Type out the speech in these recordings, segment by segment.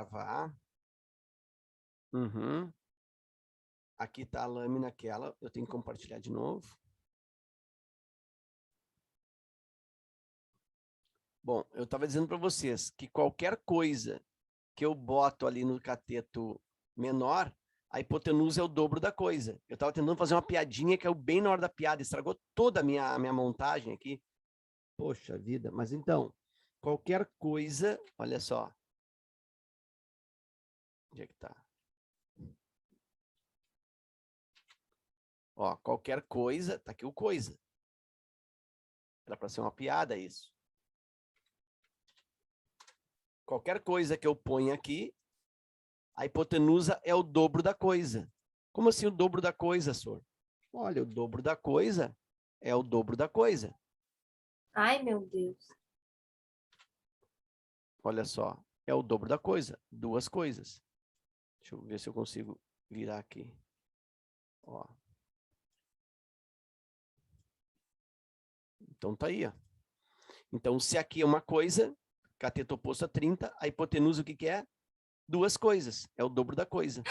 gravar. Uhum. Aqui está a lâmina aquela. Eu tenho que compartilhar de novo. Bom, eu estava dizendo para vocês que qualquer coisa que eu boto ali no cateto menor, a hipotenusa é o dobro da coisa. Eu estava tentando fazer uma piadinha que é bem na hora da piada, estragou toda a minha montagem aqui. Poxa vida, mas então, qualquer coisa, olha só. Onde é que tá? Ó, qualquer coisa, tá aqui o coisa. Era para ser uma piada isso. Qualquer coisa que eu ponha aqui, a hipotenusa é o dobro da coisa. Como assim o dobro da coisa, senhor? Olha, o dobro da coisa é o dobro da coisa. Ai, meu Deus. Olha só, é o dobro da coisa. Duas coisas. Deixa eu ver se eu consigo virar aqui. Ó. Então tá aí, ó. Então, se aqui é uma coisa, cateto oposto a 30, a hipotenusa o que que é? Duas coisas. É o dobro da coisa.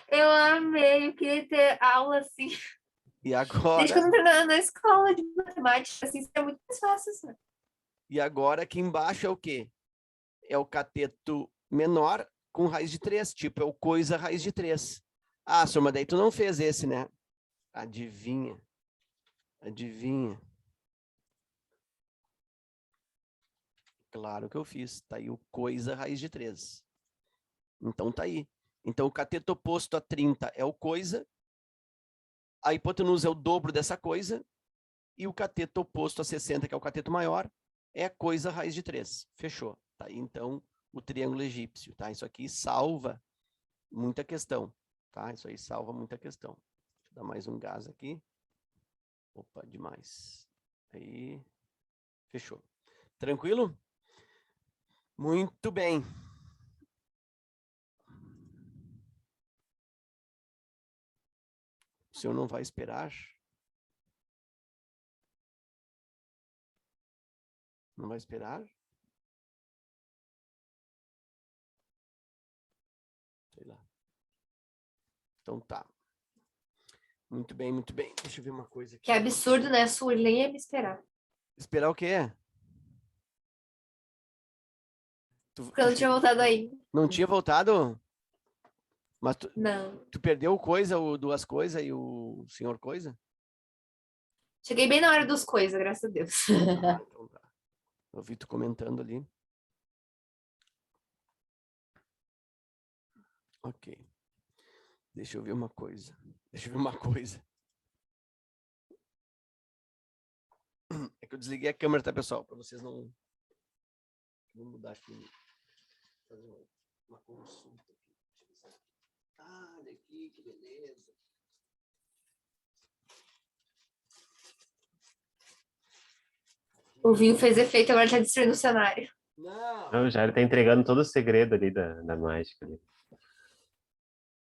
Eu amei, eu queria ter aula assim. E Desde que eu agora, entrei na escola de matemática, assim, seria muito mais fácil. Assim. aqui embaixo é o quê? É o cateto menor com raiz de 3, tipo, é o coisa raiz de 3. Ah, senhor, mas daí tu não fez esse, né? Adivinha. Adivinha. Claro que eu fiz. Tá aí o coisa raiz de 3. Então tá aí. Então o cateto oposto a 30 é o coisa, a hipotenusa é o dobro dessa coisa, e o cateto oposto a 60, que é o cateto maior, é coisa raiz de 3. Fechou. Tá aí, então, o triângulo egípcio. Tá? Isso aqui salva muita questão. Tá? Isso aí salva muita questão. Deixa eu dar mais um gás aqui. Opa, demais. Aí, fechou. Tranquilo? Muito bem. O senhor não vai esperar? Não vai esperar? Sei lá. Então tá. Muito bem, muito bem. Deixa eu ver uma coisa Que aqui. absurdo, né? Sul, nem ia me esperar. Esperar o quê? Porque eu não tinha voltado aí. Não tinha voltado? Mas Não. tu perdeu o coisa, o duas coisas e o senhor coisa? Cheguei bem na hora dos coisas, graças a Deus. Ah, então tá. Eu vi tu comentando ali. Ok. Deixa eu ver uma coisa. Deixa eu ver uma coisa. É que eu desliguei a câmera, tá, pessoal? Para vocês não... Vou mudar aqui. Fazer uma consulta aqui. Deixa eu ver. Ah, olha aqui, que beleza. O vinho fez efeito, agora tá destruindo o cenário. Não. Não, já ele tá entregando todo o segredo ali da mágica. Ali.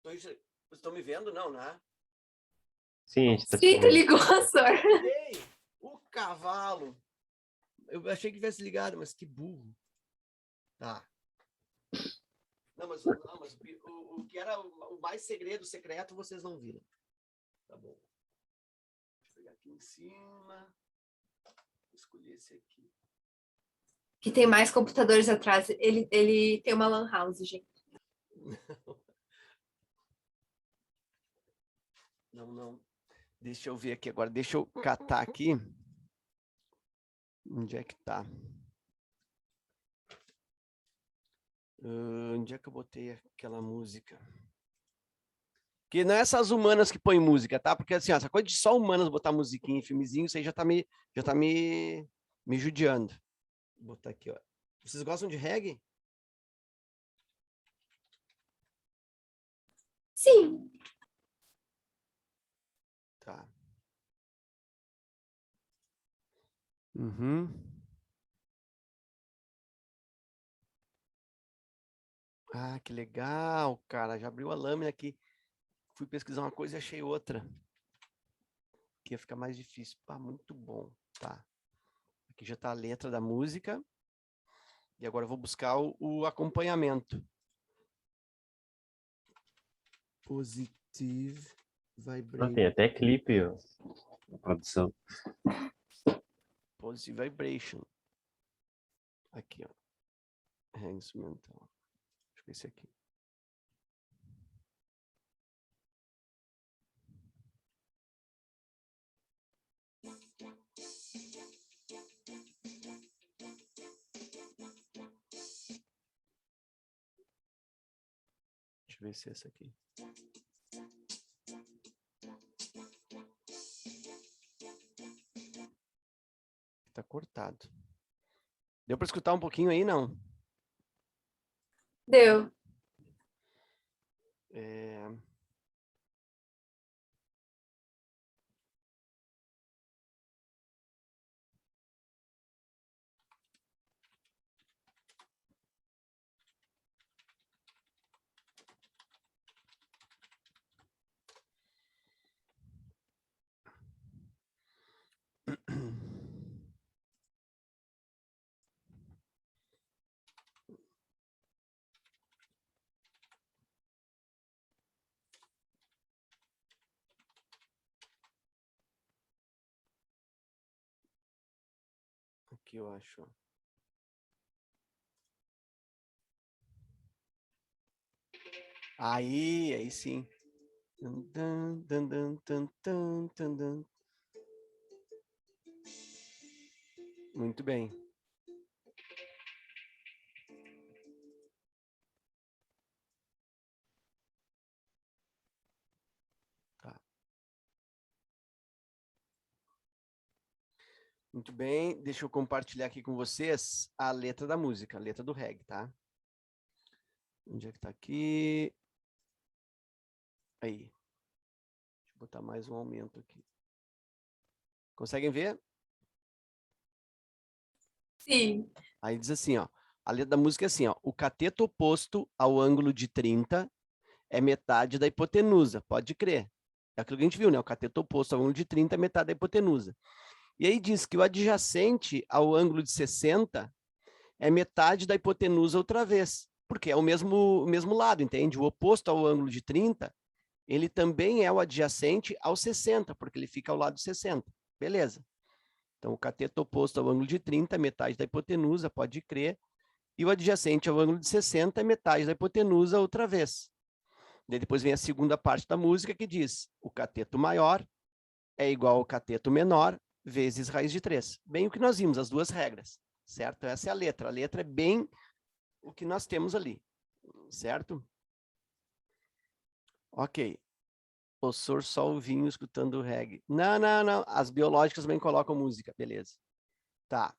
Vocês estão me vendo? Não, né? Sim, a gente tá te Sim, tu vendo. ligou, Sor. Ei, o cavalo. Eu achei que tivesse ligado, mas que burro. Tá. Não, mas o que era o mais segredo, secreto, vocês não viram. Tá bom. Deixa eu pegar aqui em cima. Vou escolher esse aqui. Que tem mais computadores atrás. Ele tem uma lan house, gente. Não, não. Deixa eu ver aqui agora. Deixa eu catar aqui. Onde é que tá? Onde é que eu botei aquela música? Que não é essas humanas que põem música, tá? Porque assim, ó, essa coisa de só humanas botar musiquinha em filmezinho, isso aí já tá me judiando. Vou botar aqui, ó. Vocês gostam de reggae? Sim. Tá. Uhum. Ah, que legal, cara. Já abriu a lâmina aqui. Fui pesquisar uma coisa e achei outra. Que ia ficar mais difícil. Ah, muito bom. Tá. Aqui já tá a letra da música. E agora eu vou buscar o acompanhamento. Positive Não, vibration. tem até clipe, ó, a produção. Positive vibration. Aqui, ó. Hangs mental. Acho que é esse aqui. Deixa eu ver se é essa aqui. Tá cortado. Deu para escutar um pouquinho aí, não? Deu. É... Aqui eu acho. Aí sim. Dun, dun, dun, dun, dun, dun, dun. Muito bem. Tá. Muito bem. Deixa eu compartilhar aqui com vocês a letra da música, a letra do reggae, tá? Onde é que tá aqui? Aí. Deixa eu botar mais um aumento aqui. Conseguem ver? Sim. Aí diz assim, ó. A letra da música é assim, ó. O cateto oposto ao ângulo de 30 é metade da hipotenusa. Pode crer. É aquilo que a gente viu, né? O cateto oposto ao ângulo de 30 é metade da hipotenusa. E aí diz que o adjacente ao ângulo de 60 é metade da hipotenusa outra vez. Porque é o mesmo lado, entende? O oposto ao ângulo de 30, ele também é o adjacente ao 60, porque ele fica ao lado de 60. Beleza. Então, o cateto oposto ao ângulo de 30 é metade da hipotenusa, pode crer. E o adjacente ao ângulo de 60 é metade da hipotenusa outra vez. Daí depois vem a segunda parte da música que diz: o cateto maior é igual ao cateto menor vezes raiz de 3. Bem o que nós vimos, as duas regras, certo? Essa é a letra. A letra é bem o que nós temos ali, certo? Ok. O senhor só o vinho escutando o reggae. Não, não, não. As biológicas também colocam música, beleza. Tá,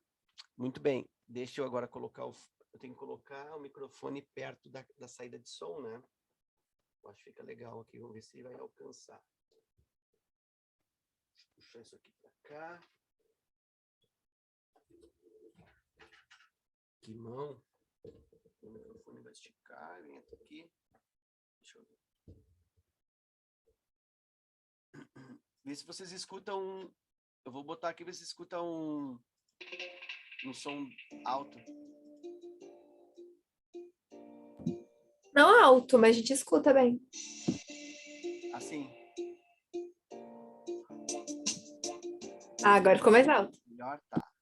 muito bem. Deixa eu agora colocar o... Eu tenho que colocar o microfone perto da saída de som, né? Eu acho que fica legal aqui. Vamos ver se vai alcançar. Deixa eu puxar isso aqui para cá. Que mão. O microfone vai esticar. Entra aqui. Deixa eu ver. Vê se vocês escutam. Eu vou botar aqui, ver se escutam um som alto. Não alto, mas a gente escuta bem. Assim. Ah, agora ficou mais alto. Melhor, tá.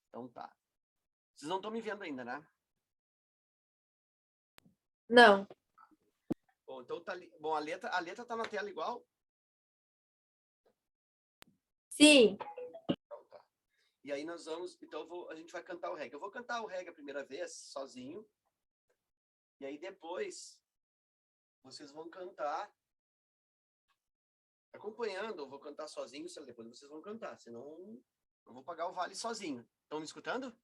Então tá. Vocês não estão me vendo ainda, né? Não. Bom, então tá. Bom, a letra tá na tela igual? Sim. Então tá. E aí nós vamos. Então a gente vai cantar o reggae. Eu vou cantar o reggae a primeira vez, sozinho. E aí depois vocês vão cantar acompanhando. Eu vou cantar sozinho, depois vocês vão cantar. Senão eu vou pagar o vale sozinho. Estão me escutando?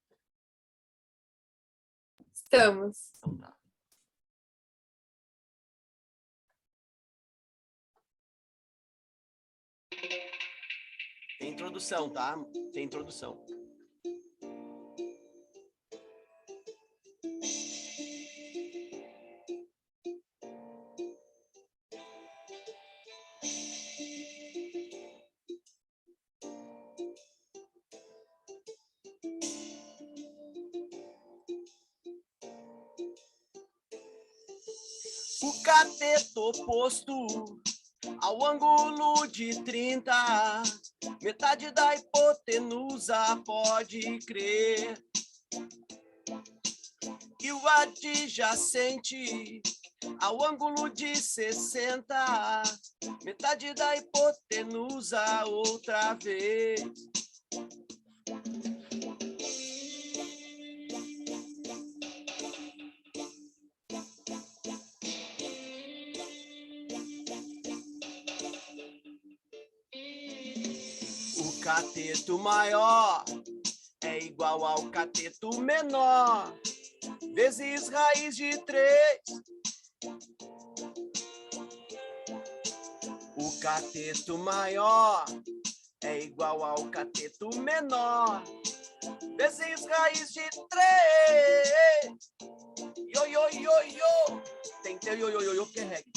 Estamos. Então tá. Tem introdução, tá? Tem introdução. O cateto oposto ao ângulo de 30, metade da hipotenusa, pode crer. E o adjacente ao ângulo de 60, metade da hipotenusa, outra vez. O cateto maior é igual ao cateto menor, vezes raiz de 3. O cateto maior é igual ao cateto menor, vezes raiz de 3. Yo, yo, yo, yo. Tem que ter yo, yo, yo, yo, que é reggae.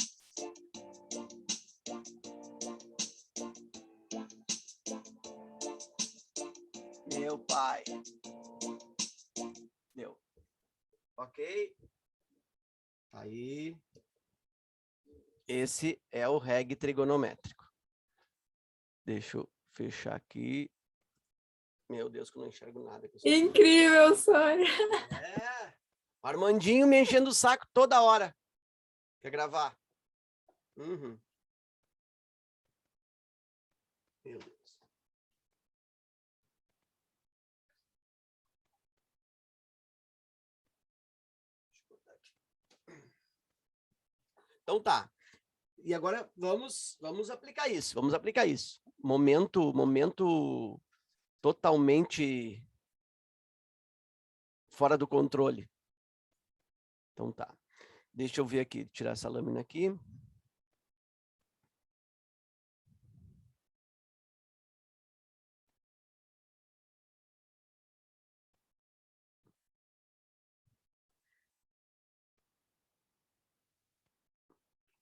Meu pai. Deu. Ok? Aí. Esse é o reggae trigonométrico. Deixa eu fechar aqui. Meu Deus, que eu não enxergo nada. Incrível, Sônia. É. Armandinho me enchendo o saco toda hora. Quer gravar? Uhum. Meu Deus. Então tá. E agora vamos aplicar isso. Vamos aplicar isso. Momento totalmente fora do controle. Então tá. Deixa eu ver aqui, tirar essa lâmina aqui.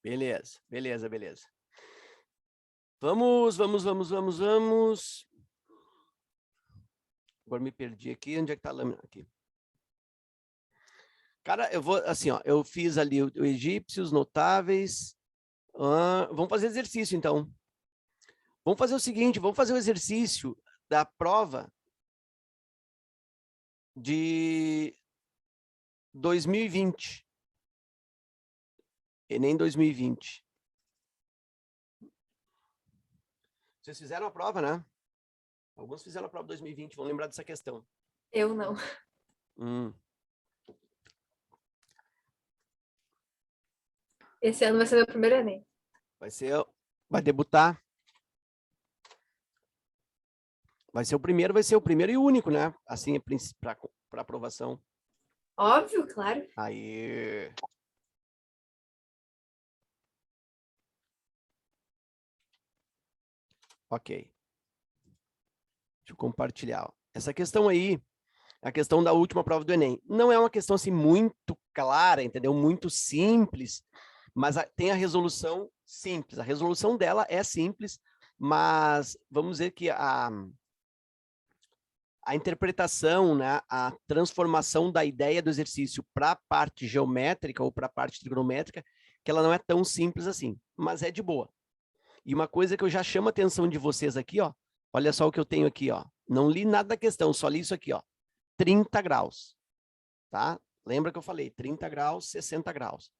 Beleza, beleza, beleza. Vamos. Agora me perdi aqui. Onde é que tá a lâmina? Aqui. Cara, eu vou, assim, ó, eu fiz ali o egípcio, os notáveis. Vamos fazer exercício, então. Vamos fazer o seguinte, vamos fazer o exercício da prova de 2020. Enem 2020. Vocês fizeram a prova, né? Alguns fizeram a prova de 2020, vão lembrar dessa questão. Eu não. Esse ano vai ser meu primeiro Enem. Vai debutar. Vai ser o primeiro e único, né? Assim, para aprovação. Óbvio, claro. Aí. Ok. Deixa eu compartilhar. Essa questão aí, a questão da última prova do Enem, não é uma questão assim muito clara, entendeu? Muito simples, mas tem a resolução simples. A resolução dela é simples, mas vamos dizer que a interpretação, né, a transformação da ideia do exercício para a parte geométrica ou para a parte trigonométrica, que ela não é tão simples assim, mas é de boa. E uma coisa que eu já chamo a atenção de vocês aqui, ó, olha só o que eu tenho aqui, ó. Não li nada da questão, só li isso aqui, ó. 30 graus, tá? Lembra que eu falei 30 graus, 60 graus.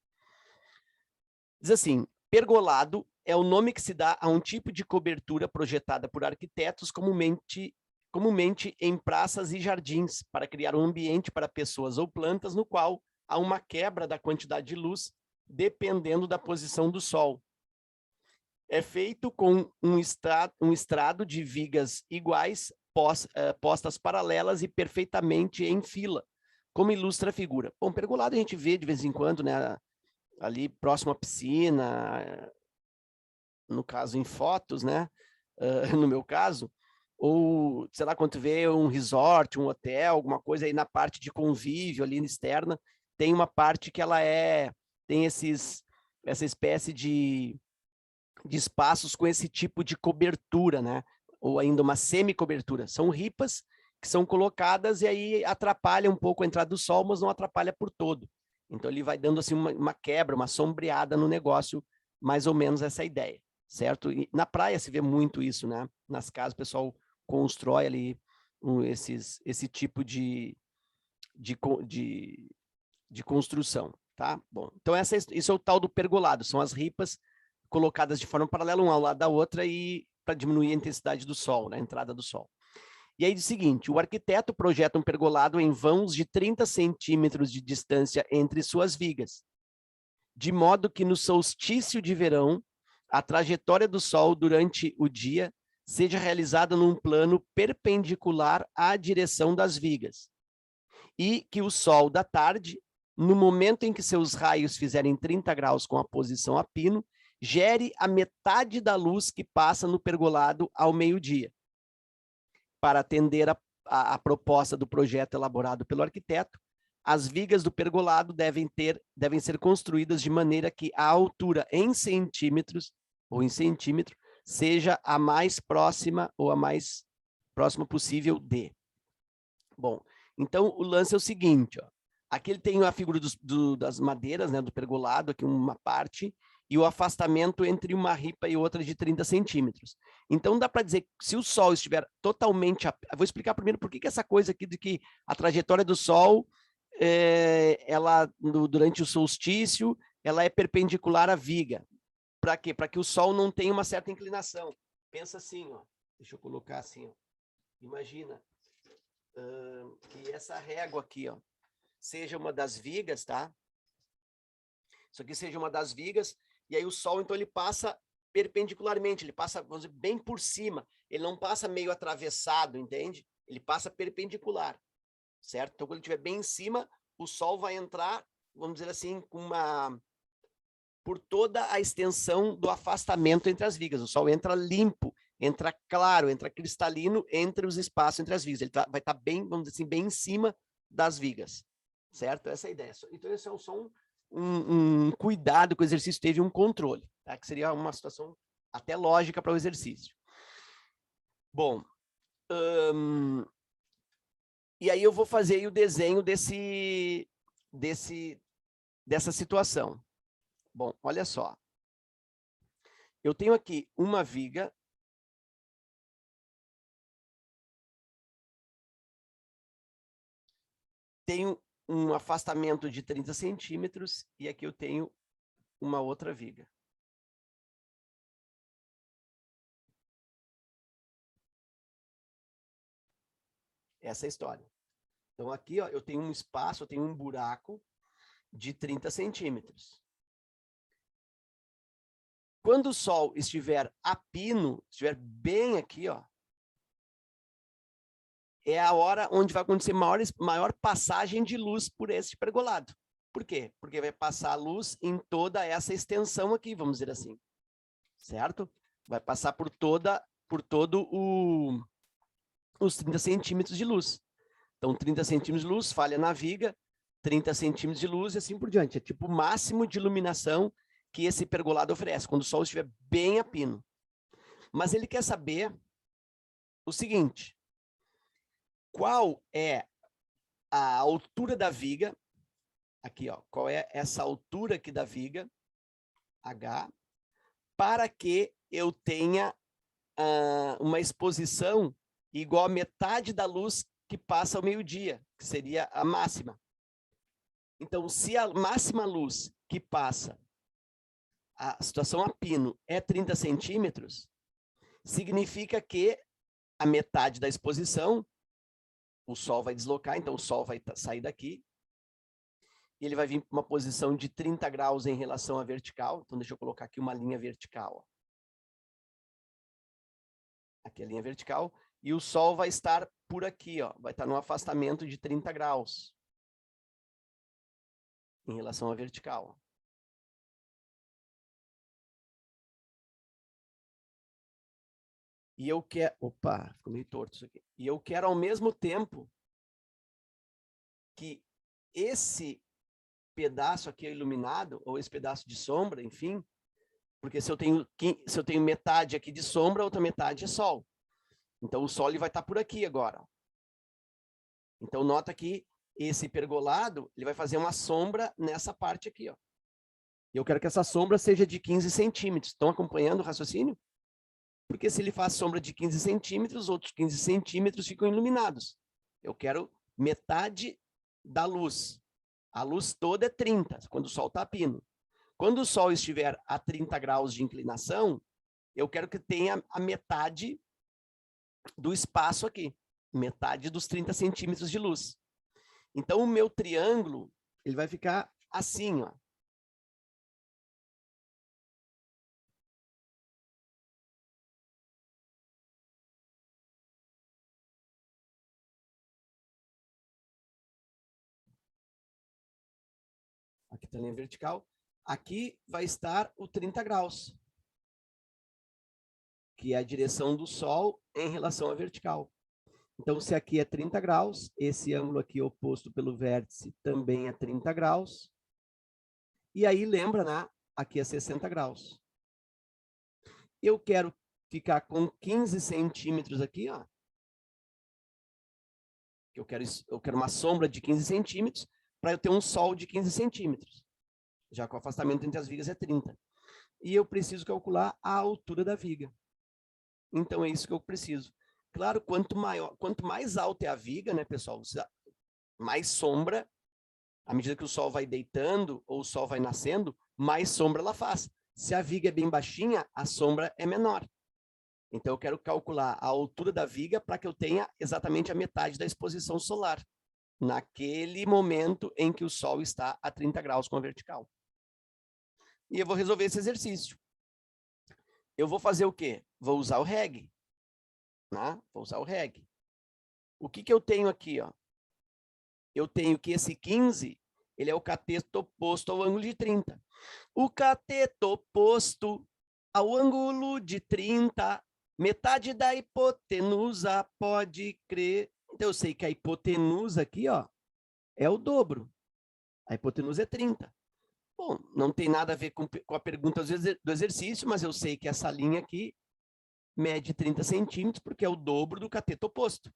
Diz assim, pergolado é o nome que se dá a um tipo de cobertura projetada por arquitetos comumente em praças e jardins, para criar um ambiente para pessoas ou plantas no qual há uma quebra da quantidade de luz, dependendo da posição do sol. É feito com um estrado de vigas iguais, postas paralelas e perfeitamente em fila, como ilustra a figura. Bom, pergolado a gente vê de vez em quando, né, ali próximo à piscina, no caso em fotos, né, no meu caso, ou, sei lá, quando tu vê um resort, um hotel, alguma coisa aí na parte de convívio ali externa, tem uma parte que ela tem essa espécie de espaços com esse tipo de cobertura, né? Ou ainda uma semi-cobertura. São ripas que são colocadas e aí atrapalha um pouco a entrada do sol, mas não atrapalha por todo. Então, ele vai dando assim uma quebra, uma sombreada no negócio, mais ou menos essa ideia, certo? E na praia se vê muito isso, né? Nas casas, o pessoal constrói ali esse tipo de construção, tá? Bom, então isso é o tal do pergolado, são as ripas colocadas de forma paralela, uma ao lado da outra, e para diminuir a intensidade do sol, né? A entrada do sol. E aí diz o seguinte: o arquiteto projeta um pergolado em vãos de 30 centímetros de distância entre suas vigas, de modo que no solstício de verão, a trajetória do sol durante o dia seja realizada num plano perpendicular à direção das vigas, e que o sol da tarde, no momento em que seus raios fizerem 30 graus com a posição a pino, gere a metade da luz que passa no pergolado ao meio-dia. Para atender a proposta do projeto elaborado pelo arquiteto, as vigas do pergolado devem ser construídas de maneira que a altura em centímetros ou em centímetro seja a mais próxima ou a mais próxima possível de. Bom, então o lance é o seguinte, ó. Aqui ele tem a figura das madeiras, né, do pergolado, aqui uma parte, e o afastamento entre uma ripa e outra de 30 centímetros. Então, dá para dizer que se o Sol estiver totalmente... Eu vou explicar primeiro por que essa coisa aqui de que a trajetória do Sol, durante o solstício, ela é perpendicular à viga. Para quê? Para que o Sol não tenha uma certa inclinação. Pensa assim, ó. Deixa eu colocar assim, ó. Imagina que essa régua aqui, ó, seja uma das vigas, tá? Isso aqui seja uma das vigas, e aí o Sol, então, ele passa perpendicularmente, ele passa, vamos dizer, bem por cima, ele não passa meio atravessado, entende? Ele passa perpendicular, certo? Então, quando ele estiver bem em cima, o Sol vai entrar, vamos dizer assim, por toda a extensão do afastamento entre as vigas. O Sol entra limpo, entra claro, entra cristalino entre os espaços entre as vigas. Ele vai estar bem, vamos dizer assim, bem em cima das vigas, certo? Essa é a ideia. Então, esse é só um cuidado que o exercício teve, um controle, tá? Que seria uma situação até lógica para o exercício. Bom, e aí eu vou fazer aí o desenho dessa situação. Bom, olha só. Eu tenho aqui uma viga. Tenho um afastamento de 30 centímetros e aqui eu tenho uma outra viga. Essa é a história. Então, aqui, ó, eu tenho um espaço, eu tenho um buraco de 30 centímetros. Quando o Sol estiver a pino, estiver bem aqui, ó, é a hora onde vai acontecer maior passagem de luz por esse pergolado. Por quê? Porque vai passar a luz em toda essa extensão aqui, vamos dizer assim. Certo? Vai passar por todo os 30 centímetros de luz. Então, 30 centímetros de luz, falha na viga, 30 centímetros de luz e assim por diante. É tipo o máximo de iluminação que esse pergolado oferece, quando o Sol estiver bem a pino. Mas ele quer saber o seguinte: qual é a altura da viga, aqui, ó, qual é essa altura aqui da viga, H, para que eu tenha uma exposição igual a metade da luz que passa ao meio-dia, que seria a máxima. Então, se a máxima luz que passa, a situação a pino, é 30 centímetros, significa que a metade da exposição, o Sol vai deslocar, então o Sol vai sair daqui, e ele vai vir para uma posição de 30 graus em relação à vertical. Então, deixa eu colocar aqui uma linha vertical. Ó. Aqui a linha vertical. E o Sol vai estar por aqui, ó, vai estar num afastamento de 30 graus em relação à vertical. E eu quero... Opa, ficou meio torto isso aqui. E eu quero, ao mesmo tempo, que esse pedaço aqui é iluminado, ou esse pedaço de sombra, enfim, porque se eu tenho metade aqui de sombra, a outra metade é Sol. Então, o Sol ele vai estar por aqui agora. Então, nota que esse pergolado, ele vai fazer uma sombra nessa parte aqui, ó. Eu quero que essa sombra seja de 15 centímetros. Estão acompanhando o raciocínio? Porque se ele faz sombra de 15 centímetros, os outros 15 centímetros ficam iluminados. Eu quero metade da luz. A luz toda é 30, quando o sol está a pino. Quando o sol estiver a 30 graus de inclinação, eu quero que tenha a metade do espaço aqui. Metade dos 30 centímetros de luz. Então, o meu triângulo, ele vai ficar assim, ó. Aqui está a linha vertical. Aqui vai estar o 30 graus, que é a direção do Sol em relação à vertical. Então, se aqui é 30 graus, esse ângulo aqui oposto pelo vértice também é 30 graus. E aí, lembra, né? Aqui é 60 graus. Eu quero ficar com 15 centímetros aqui, ó. Eu quero uma sombra de 15 centímetros para eu ter um sol de 15 centímetros. Já que o afastamento entre as vigas é 30. E eu preciso calcular a altura da viga. Então, é isso que eu preciso. Claro, quanto mais alta é a viga, né, pessoal? Mais sombra, à medida que o sol vai deitando ou o sol vai nascendo, mais sombra ela faz. Se a viga é bem baixinha, a sombra é menor. Então, eu quero calcular a altura da viga para que eu tenha exatamente a metade da exposição solar, naquele momento em que o sol está a 30 graus com a vertical. E eu vou resolver esse exercício. Eu vou fazer o quê? Vou usar o reg. Né? Vou usar o reg. O que que eu tenho aqui, ó? Eu tenho que esse 15, ele é o cateto oposto ao ângulo de 30. O cateto oposto ao ângulo de 30, metade da hipotenusa, pode crer. Então, eu sei que a hipotenusa aqui, ó, é o dobro. A hipotenusa é 30. Bom, não tem nada a ver com a pergunta do exercício, mas eu sei que essa linha aqui mede 30 centímetros, porque é o dobro do cateto oposto,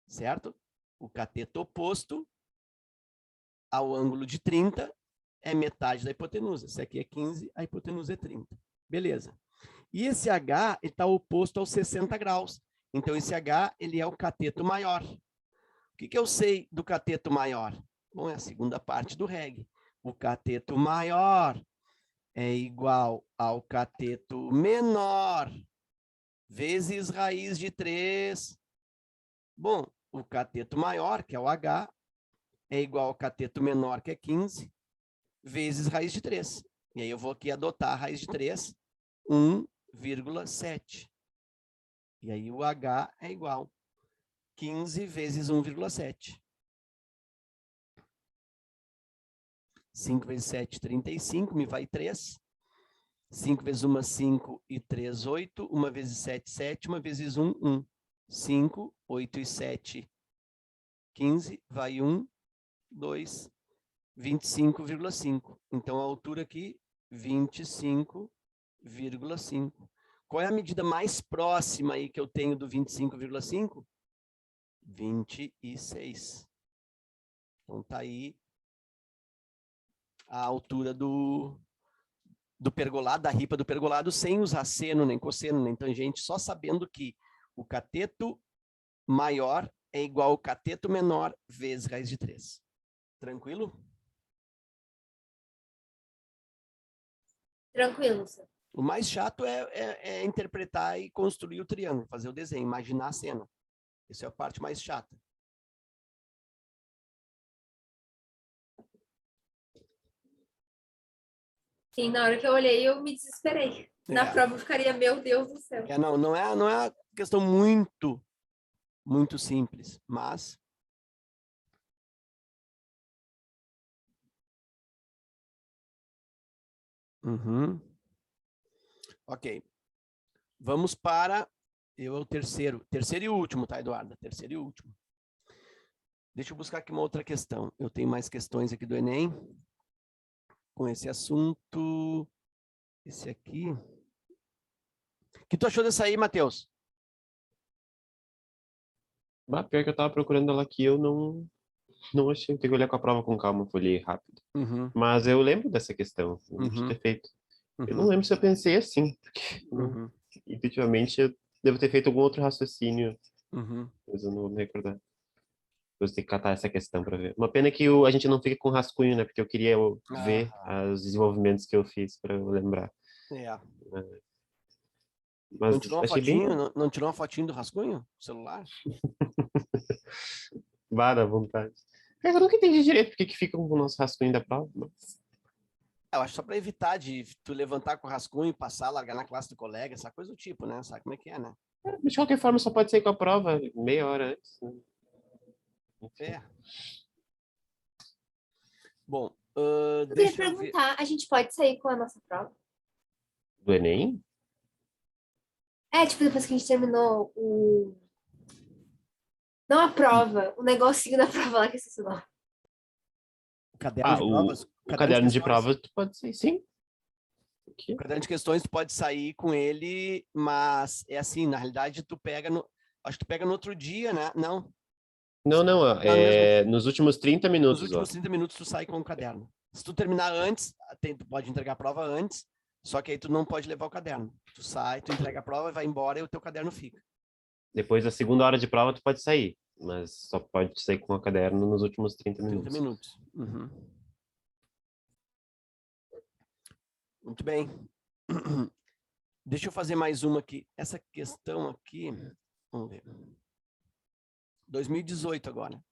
certo? O cateto oposto ao ângulo de 30 é metade da hipotenusa. Se aqui é 15, a hipotenusa é 30. Beleza. E esse H está oposto aos 60 graus. Então, esse H ele é o cateto maior. O que que eu sei do cateto maior? Bom, é a segunda parte do reg. O cateto maior é igual ao cateto menor vezes raiz de 3. Bom, o cateto maior, que é o H, é igual ao cateto menor, que é 15, vezes raiz de 3. E aí eu vou aqui adotar a raiz de 3, 1,7. E aí o H é igual 15 vezes 1,7. 5 vezes 7, 35, me vai 3. 5 vezes 1, 5 e 3, 8. 1 vezes 7, 7. 1 vezes 1, 1. 5, 8 e 7, 15. Vai 1, 2, 25,5. Então, a altura aqui, 25,5. Qual é a medida mais próxima aí que eu tenho do 25,5? 26. Então, tá aí a altura do pergolado, da ripa do pergolado, sem usar seno, nem cosseno, nem tangente, só sabendo que o cateto maior é igual ao cateto menor vezes raiz de 3. Tranquilo? Tranquilo, senhor. O mais chato é interpretar e construir o triângulo, fazer o desenho, imaginar a cena. Essa é a parte mais chata. Sim, na hora que eu olhei, eu me desesperei. Na É. prova eu ficaria, meu Deus do céu. Não é uma questão muito simples, mas... Ok. Vamos para... o terceiro e último, tá, Eduarda? Terceiro e último. Deixa eu buscar aqui uma outra questão. Eu tenho mais questões aqui do Enem com esse assunto. Esse aqui. O que tu achou dessa aí, Matheus? Pior que eu tava procurando ela aqui, eu não Não achei, tem que olhar com a prova com calma, folhei rápido. Uhum, Mas eu lembro dessa questão, eu lembro de uhum, ter feito. Eu não uhum, lembro se eu pensei assim, porque uhum, intuitivamente eu devo ter feito algum outro raciocínio, uhum. mas eu não vou me recordar. Vou ter que catar essa questão para ver. Uma pena que a gente não fica com rascunho, né? Porque eu queria ver Ah, os desenvolvimentos que eu fiz para eu lembrar. é. Não Mas tirou uma achei bem fotinho? Não tirou uma fotinho do rascunho? Do celular? vara à vontade. Eu nunca entendi direito porque que fica com o nosso rascunho da prova. Mas... Eu acho só para evitar de tu levantar com o rascunho, passar, largar na classe do colega, essa coisa do tipo, né? Sabe como é que é, né? De qualquer forma, só pode sair com a prova meia hora antes, né? Enfim. É. Bom, Eu queria deixa eu ver. perguntar, a gente pode sair com a nossa prova? Do Enem? É, tipo, depois que a gente terminou o... Não a prova, o negocinho da prova lá que eu esqueci o nome. O caderno Ah, de provas, o caderno de prova pode ser, sim. o Aqui. caderno de questões tu pode sair com ele, mas é assim, na realidade tu pega no, acho que tu pega no outro dia, né? Não, Não, não, ó, tá no mesmo dia. nos últimos 30 Nos minutos, ó. últimos 30 minutos tu sai com o caderno. Se tu terminar antes, tu pode entregar a prova antes, só que aí tu não pode levar o caderno. Tu sai, tu entrega a prova, vai embora e o teu caderno fica. Depois da segunda hora de prova, tu pode sair. Mas só pode sair com o caderno nos últimos 30 30 minutos. minutos. Uhum. Muito bem. Deixa eu fazer mais uma aqui. Essa questão aqui, vamos ver. 2018 agora.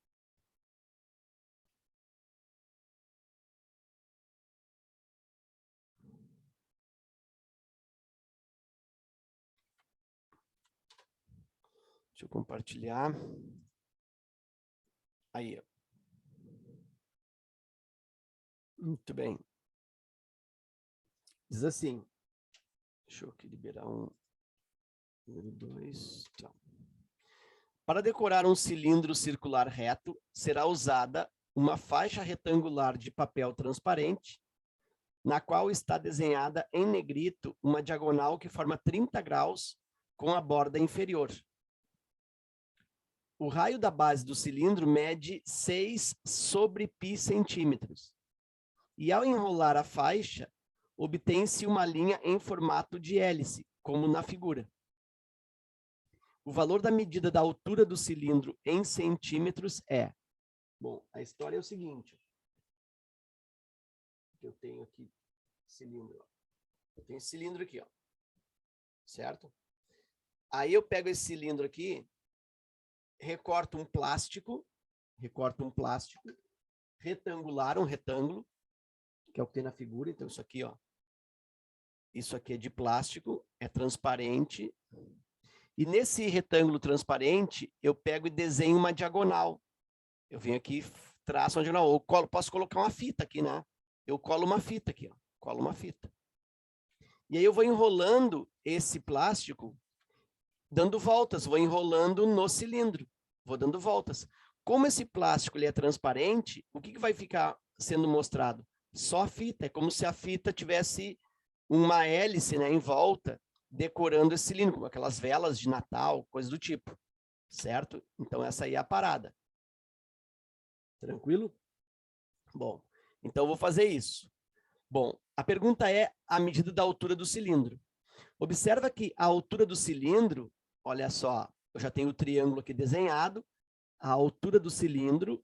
Deixa eu compartilhar. Aí, ó. Muito bem. Diz assim. Deixa eu aqui liberar um. Número 2. Tchau. Para decorar um cilindro circular reto, será usada uma faixa retangular de papel transparente, na qual está desenhada em negrito uma diagonal que forma 30 graus com a borda inferior. O raio da base do cilindro mede 6 sobre π centímetros. E ao enrolar a faixa, obtém-se uma linha em formato de hélice, como na figura. O valor da medida da altura do cilindro em centímetros é... Bom, a história é o seguinte. Eu tenho aqui cilindro. Ó. Eu tenho esse cilindro aqui, ó. Certo? Aí eu pego esse cilindro aqui, recorto um plástico retangular, um retângulo, que é o que tem na figura. Então, isso aqui, ó. Isso aqui é de plástico, é transparente. E nesse retângulo transparente, eu pego e desenho uma diagonal. Eu venho aqui, traço uma diagonal. Ou posso colocar uma fita aqui, né? Eu colo uma fita aqui, ó. Colo uma fita. E aí eu vou enrolando esse plástico, dando voltas, vou enrolando no cilindro. Vou dando voltas. Como esse plástico ele é transparente, o que vai ficar sendo mostrado? Só a fita. É como se a fita tivesse uma hélice, né, em volta, decorando esse cilindro, com aquelas velas de Natal, coisa do tipo. Certo? Então, essa aí é a parada. Tranquilo? Bom, então eu vou fazer isso. Bom, a pergunta é a medida da altura do cilindro. Observa que a altura do cilindro, olha só, eu já tenho o triângulo aqui desenhado, a altura do cilindro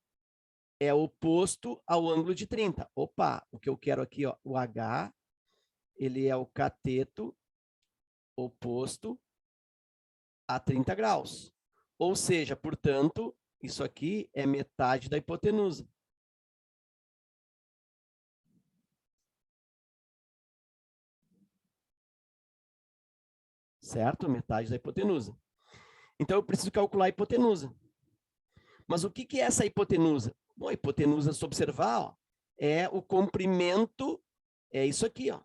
é oposto ao ângulo de 30. Opa, o que eu quero aqui, ó, o H, ele é o cateto oposto a 30 graus. Ou seja, portanto, isso aqui é metade da hipotenusa. Certo? Metade da hipotenusa. Então, eu preciso calcular a hipotenusa. Mas o que é essa hipotenusa? Bom, a hipotenusa, se observar, ó, é o comprimento, é isso aqui, ó.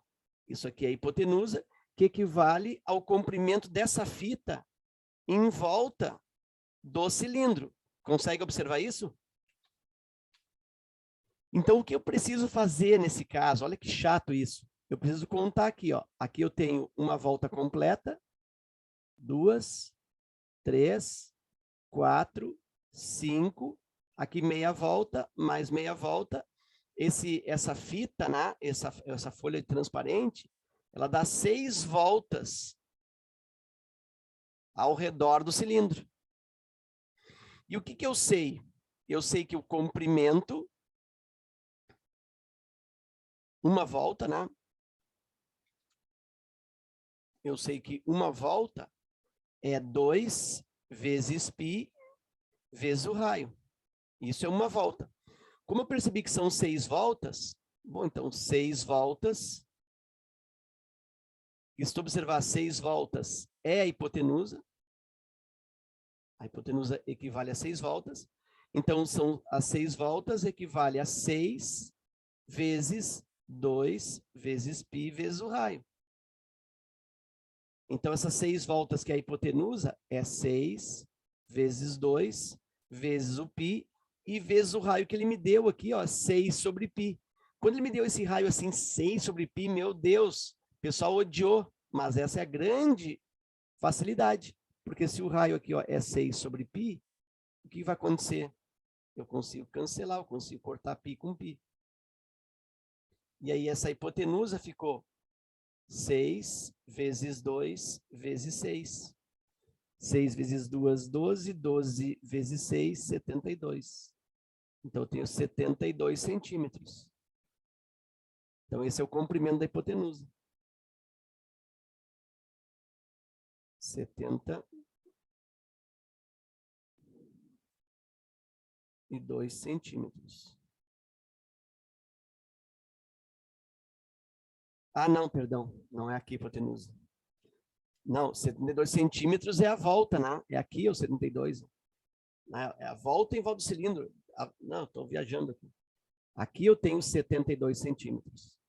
Isso aqui é a hipotenusa, que equivale ao comprimento dessa fita em volta do cilindro. Consegue observar isso? Então, o que eu preciso fazer nesse caso? Olha que chato isso. Eu preciso contar aqui, ó. Aqui eu tenho uma volta completa, 2, 3, 4, 5, Aqui meia volta, mais meia volta. Essa fita, né? Essa folha transparente, ela dá 6 voltas ao redor do cilindro. E o que que eu sei? Eu sei que o comprimento, uma volta, né? Eu sei que uma volta é 2 vezes π vezes o raio. Isso é uma volta. Como eu percebi que são 6 voltas, bom, então 6 voltas. E se tu observar 6 voltas é a hipotenusa. A hipotenusa equivale a 6 voltas. Então, são as 6 voltas equivale a 6 vezes 2 vezes π vezes o raio. Então, essas 6 voltas que é a hipotenusa é 6 vezes 2 vezes o π e vezes o raio que ele me deu aqui, ó, 6 sobre π. Quando ele me deu esse raio assim, 6 sobre π, meu Deus, o pessoal odiou, mas essa é a grande facilidade. Porque se o raio aqui, ó, é 6 sobre π, o que vai acontecer? Eu consigo cancelar, eu consigo cortar π com π. E aí essa hipotenusa ficou 6 vezes 2 vezes 6. 6 vezes 2, 12. 12 vezes 6, 72. Então, eu tenho 72 centímetros. Então, esse é o comprimento da hipotenusa. 72 centímetros. Ah, não, perdão. Não é aqui a hipotenusa. Não, 72 centímetros é a volta, né? É aqui o 72. É a volta em volta do cilindro. Não, estou viajando aqui. Aqui eu tenho 72 centímetros.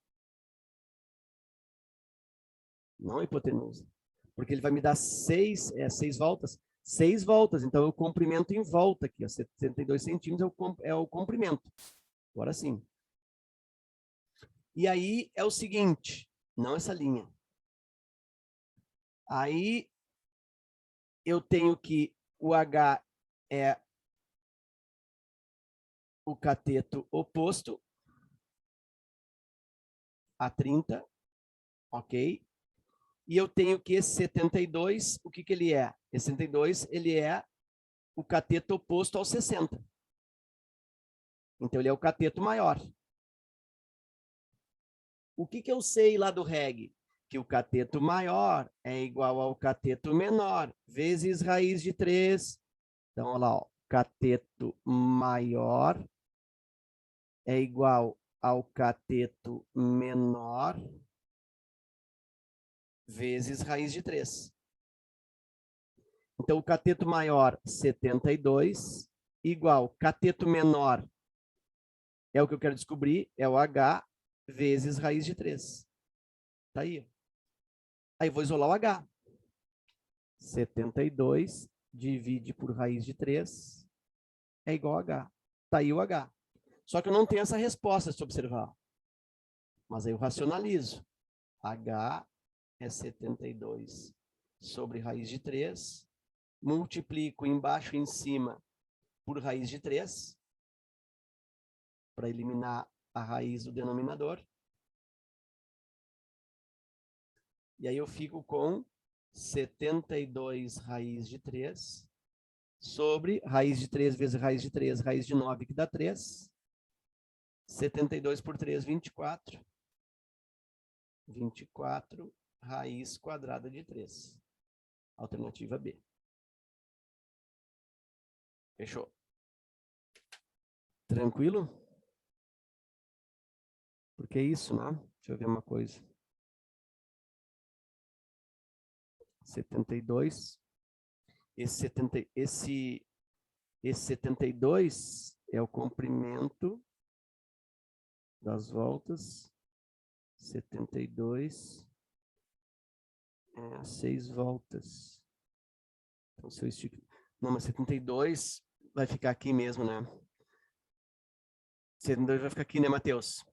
Não a hipotenusa. Porque ele vai me dar 6 voltas. 6 voltas, então eu comprimento em volta aqui. Ó, 72 centímetros é o comprimento. Agora sim. E aí é o seguinte, não essa linha. Aí eu tenho que o H é o cateto oposto a 30, ok? E eu tenho que esse 72, o que que ele é? Esse 72, ele é o cateto oposto ao 60. Então, ele é o cateto maior. O que que eu sei lá do reg? Que o cateto maior é igual ao cateto menor, vezes raiz de 3. Então, olha lá, ó, cateto maior é igual ao cateto menor, vezes raiz de 3. Então, o cateto maior, 72, igual cateto menor, é o que eu quero descobrir, é o H, vezes raiz de 3. Tá aí. Aí, vou isolar o H. 72 divide por raiz de 3 é igual a H. Tá aí o H. Só que eu não tenho essa resposta, se observar. Mas aí eu racionalizo. H é 72 sobre raiz de 3. Multiplico embaixo e em cima por raiz de 3. Para eliminar a raiz do denominador. E aí eu fico com 72 raiz de 3 sobre raiz de 3 vezes raiz de 3, raiz de 9, que dá 3. 72 por 3, 24. 24 raiz quadrada de 3. Alternativa B. Fechou? Tranquilo? Porque é isso, né? Deixa eu ver uma coisa. 72. Esse 72 é o comprimento das voltas. 72 é 6 voltas. Então, se eu estico... Não, mas 72 vai ficar aqui mesmo, né? 72 vai ficar aqui, né, Matheus?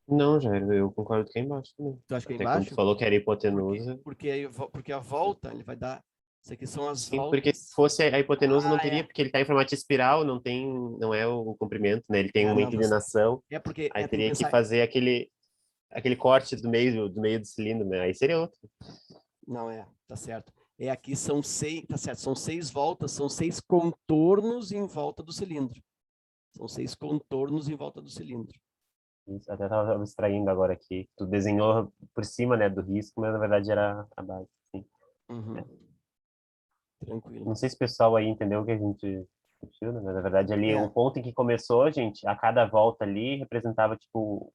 Não, Jair, eu concordo que é embaixo também. Tu acha que é Até quando embaixo? tu falou que era hipotenusa. Porque a volta ele vai dar Isso aqui são as Sim, voltas. porque se fosse a hipotenusa não Ah, teria, é. porque ele está em formato espiral, não é o comprimento, né? Ele tem uma Não, tá certo. inclinação, É porque aí tem que teria que pensar. fazer aquele corte do meio do cilindro, né? Aí seria outro. Não é, tá certo. É aqui são 6, tá certo, são 6 voltas, são 6 contornos em volta do cilindro. São 6 contornos em volta do cilindro. Isso, até estava abstraindo agora aqui. Tu desenhou por cima, né, do risco, mas na verdade era a base. Sim. Uhum. Tranquilo. Não sei se o pessoal aí entendeu o que a gente discutiu, né? Mas na verdade ali o É, ponto em que começou, gente, a cada volta ali representava tipo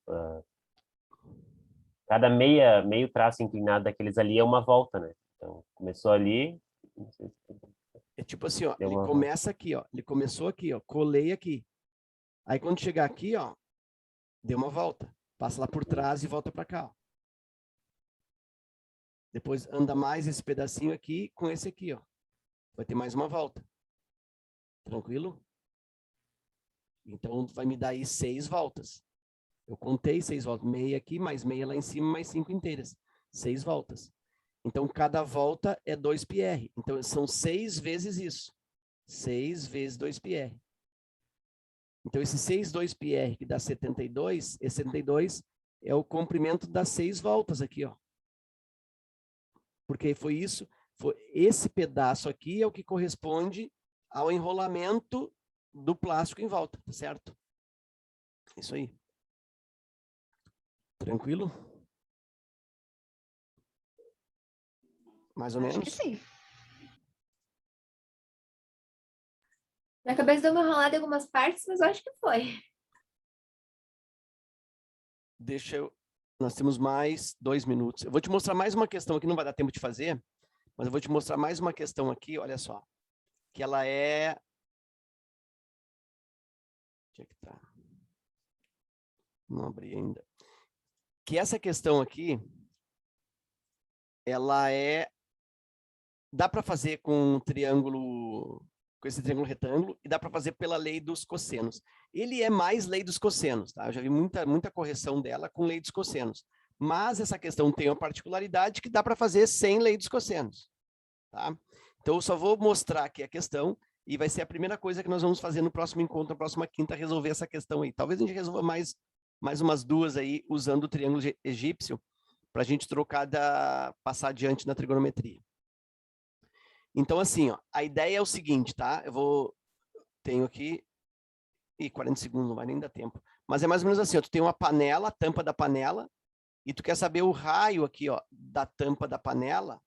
cada meio traço inclinado daqueles ali é uma volta, né? Então começou ali, não sei se é tipo assim, ó, deu ele uma volta. começa aqui, ó, ele começou aqui, ó, colei aqui. Aí quando chegar aqui, ó, deu uma volta, passa lá por trás e volta para cá, ó. Depois anda mais esse pedacinho aqui com esse aqui, ó. Vai ter mais uma volta. Tranquilo? Então vai me dar aí 6 voltas. Eu contei 6 voltas, meia aqui, mais meia lá em cima, mais 5 inteiras. 6 voltas. Então cada volta é 2 πr. Então são 6 vezes isso. 6 vezes 2 πr. Então esse 6 2 πr que dá 72, esse 72 é o comprimento das 6 voltas aqui, ó. Porque foi isso, foi esse pedaço aqui é o que corresponde ao enrolamento do plástico em volta, tá certo? Isso aí. Tranquilo? Mais ou Acho que menos? sim. Minha cabeça deu uma enrolada em algumas partes, mas eu acho que foi. Deixa eu. Nós temos mais 2 minutos. Eu vou te mostrar mais uma questão aqui, não vai dar tempo de fazer, mas eu vou te mostrar mais uma questão aqui, olha só. Que ela é. Onde é que tá? Não abri ainda. Que essa questão aqui, ela é. Dá para fazer com um triângulo, com esse triângulo retângulo, e dá para fazer pela lei dos cossenos. Ele é mais lei dos cossenos, tá? Eu já vi muita correção dela com lei dos cossenos. Mas essa questão tem uma particularidade que dá para fazer sem lei dos cossenos, tá? Então, eu só vou mostrar aqui a questão e vai ser a primeira coisa que nós vamos fazer no próximo encontro, na próxima quinta, resolver essa questão aí. Talvez a gente resolva mais umas duas aí, usando o triângulo egípcio, para a gente passar adiante na trigonometria. Então, assim, ó, a ideia é o seguinte, tá? Tenho aqui, 40 segundos, não vai nem dar tempo. Mas é mais ou menos assim, ó, tu tem uma panela, a tampa da panela, e tu quer saber o raio aqui, ó, da tampa da panela,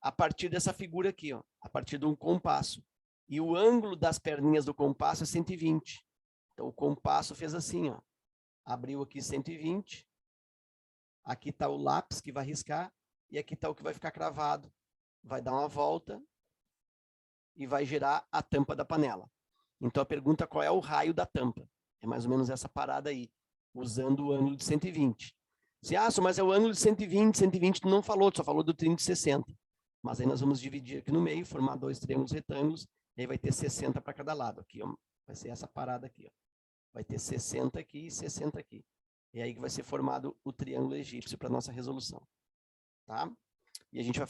a partir dessa figura aqui, ó, a partir de um compasso. E o ângulo das perninhas do compasso é 120. Então, o compasso fez assim, ó, abriu aqui 120, aqui está o lápis que vai riscar, e aqui está o que vai ficar cravado. Vai dar uma volta e vai girar a tampa da panela. Então, a pergunta qual é o raio da tampa? É mais ou menos essa parada aí, usando o ângulo de 120. Se mas é o ângulo de 120, 120 tu não falou, tu só falou do 30 e 60. Mas aí nós vamos dividir aqui no meio, formar 2 triângulos retângulos, e aí vai ter 60 para cada lado. Aqui, ó, vai ser essa parada aqui, ó. Vai ter 60 aqui e 60 aqui. E aí que vai ser formado o triângulo egípcio para nossa resolução. Tá? E a gente vai